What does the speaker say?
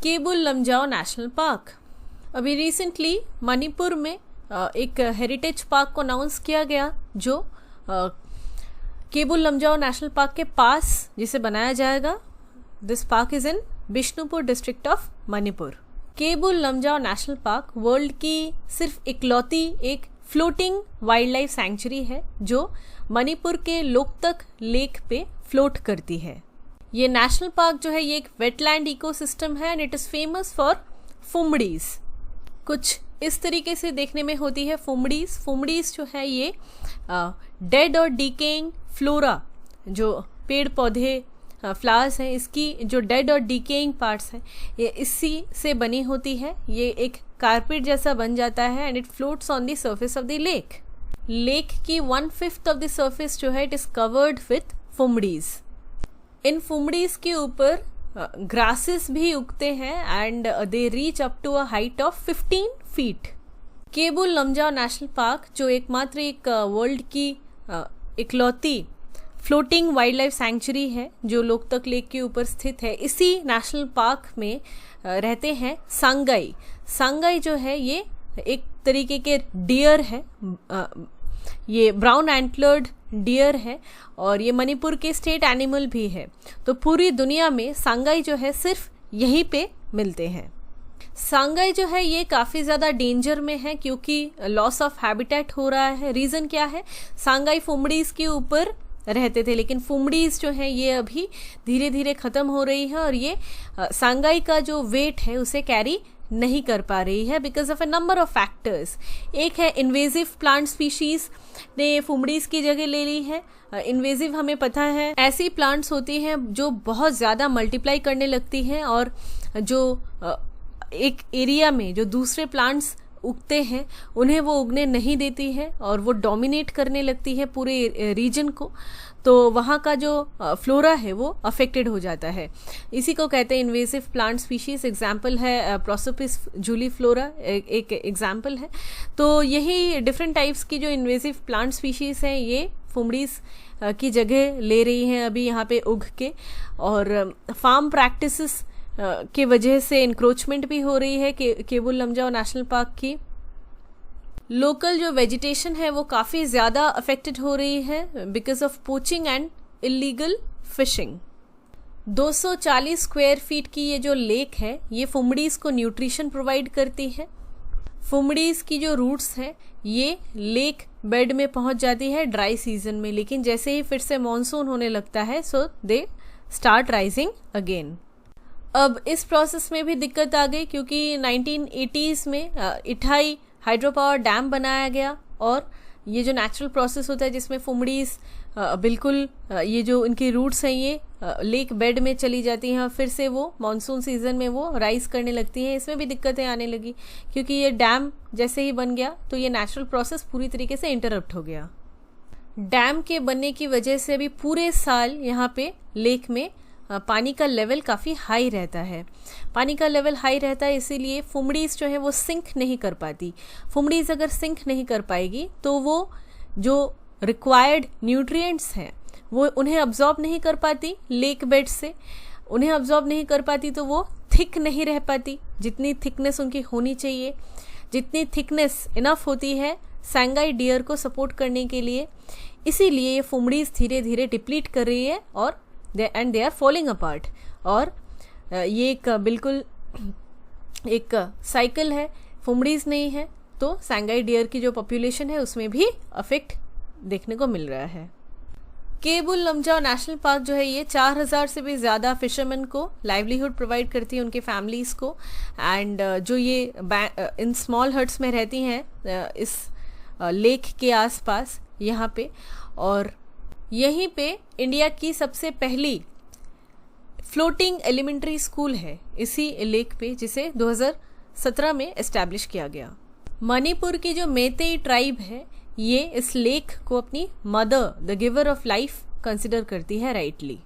Cable Lamjao national park. अभी recently Manipur में एक हेरिटेज पार्क को अनाउंस किया गया जो केबुल लमजाओ नेशनल पार्क के पास जिसे बनाया जाएगा। This park is in Bishnupur district of Manipur. Keibul Lamjao national park world की सिर्फ इकलौती एक फ्लोटिंग वाइल्ड लाइफ सैंक्चुरी है जो मणिपुर के लोकतक लेक पे फ्लोट करती है। ये नेशनल पार्क जो है ये एक वेटलैंड इकोसिस्टम है and it is famous for phumdis. कुछ इस तरीके से देखने में होती है फुमड़ीज। फुमड़ीज जो है ये डेड और डिकेइंग फ्लोरा, जो पेड़ पौधे फ्लावर्स हैं, इसकी जो डेड और डिकेइंग पार्ट्स हैं ये इसी से बनी होती है। ये एक कारपेट जैसा बन जाता है and it floats on the surface of the lake. Lake की 1/5 ऑफ द सर्फेस जो है it is covered with phumdis. इन फुमड़ीज के ऊपर ग्रासेस भी उगते हैं and they reach up to a height of 15 feet. Keibul Lamjao national park जो एकमात्र एक वर्ल्ड की इकलौती फ्लोटिंग वाइल्ड लाइफ सैंक्चुरी है जो लोकतक लेक के ऊपर स्थित है, इसी नेशनल पार्क में रहते हैं सांगाई। सांगाई जो है ये एक तरीके के डियर है, ये ब्राउन एंटलर्ड डियर है और ये मणिपुर के स्टेट एनिमल भी है। तो पूरी दुनिया में सांगाई जो है सिर्फ यहीं पे मिलते हैं। सांगाई जो है ये काफ़ी ज़्यादा डेंजर में है क्योंकि लॉस ऑफ हैबिटेट हो रहा है। रीज़न क्या है? सांगाई फुमड़ीज के ऊपर रहते थे लेकिन फुमड़ीज जो है ये अभी धीरे धीरे ख़त्म हो रही है और ये सांगाई का जो वेट है उसे कैरी नहीं कर पा रही है because of a number of factors. एक है इन्वेजिव प्लांट स्पीशीज़ ने फुमड़ीज की जगह ले ली है। इन्वेजिव हमें पता है ऐसी प्लांट्स होती हैं जो बहुत ज़्यादा मल्टीप्लाई करने लगती हैं और जो एक एरिया में जो दूसरे प्लांट्स उगते हैं उन्हें वो उगने नहीं देती है और वो डोमिनेट करने लगती है पूरे रीजन को। तो वहाँ का जो फ्लोरा है वो अफेक्टेड हो जाता है। इसी को कहते हैं इन्वेसिव प्लांट स्पीशीज। एग्जाम्पल है प्रोसोपिस जूलीफ्लोरा एक एग्जाम्पल है। तो यही डिफरेंट टाइप्स की जो इन्वेसिव प्लांट स्पीशीज हैं ये फुमड़ीज की जगह ले रही हैं अभी यहाँ पे उग के। और फार्म प्रैक्टिसेस के वजह से इंक्रोचमेंट भी हो रही है केबुल लमजाओ नेशनल पार्क की। लोकल जो वेजिटेशन है वो काफ़ी ज़्यादा अफेक्टेड हो रही है because of poaching and illegal fishing. 240 square feet की ये जो लेक है ये फुमड़ीज को न्यूट्रिशन प्रोवाइड करती है। फुमड़ीज की जो रूट्स हैं ये लेक बेड में पहुंच जाती है ड्राई सीजन में, लेकिन जैसे ही फिर से मानसून होने लगता है सो दे स्टार्ट राइजिंग अगेन। अब इस प्रोसेस में भी दिक्कत आ गई क्योंकि 1980s में इठाई हाइड्रो पावर डैम बनाया गया और ये जो नेचुरल प्रोसेस होता है जिसमें फुमड़ीज बिल्कुल ये जो इनकी रूट्स हैं ये लेक बेड में चली जाती हैं और फिर से वो मानसून सीजन में वो राइज करने लगती हैं। इसमें भी दिक्कतें आने लगी क्योंकि ये डैम जैसे ही बन गया तो ये नेचुरल प्रोसेस पूरी तरीके से इंटरप्ट हो गया। डैम के बनने की वजह से अभी पूरे साल यहाँ पे लेक में पानी का लेवल काफ़ी हाई रहता है। पानी का लेवल हाई रहता है इसीलिए फुमड़ीज जो है वो सिंक नहीं कर पाती। फुमड़ीज अगर सिंक नहीं कर पाएगी तो वो जो रिक्वायर्ड न्यूट्रिएंट्स हैं वो उन्हें अब्जॉर्ब नहीं कर पाती लेक बेड से। उन्हें अब्जॉर्ब नहीं कर पाती तो वो थिक नहीं रह पाती जितनी थिकनेस उनकी होनी चाहिए। जितनी थिकनेस इनफ होती है सांगाई डियर को सपोर्ट करने के लिए, इसीलिए ये फुमड़ीज धीरे धीरे डिप्लीट कर रही है और and they are falling apart. और ये एक बिल्कुल एक साइकिल है। फुमड़ीज नहीं है तो सांगाई डियर की जो पॉपुलेशन है उसमें भी अफेक्ट देखने को मिल रहा है। केबुल लमजाओ नेशनल पार्क जो है ये 4000 से भी ज़्यादा फिशरमैन को लाइवलीहुड प्रोवाइड करती है, उनके फैमिलीज़ को। एंड जो ये इन स्मॉल हट्स में रहती हैं इस लेक के आसपास यहाँ पे, और यहीं पे इंडिया की सबसे पहली फ्लोटिंग एलिमेंट्री स्कूल है इसी लेक पे जिसे 2017 में एस्टैब्लिश किया गया। मणिपुर की जो मेतेई ट्राइब है ये इस लेक को अपनी mother the giver of life consider करती है राइटली।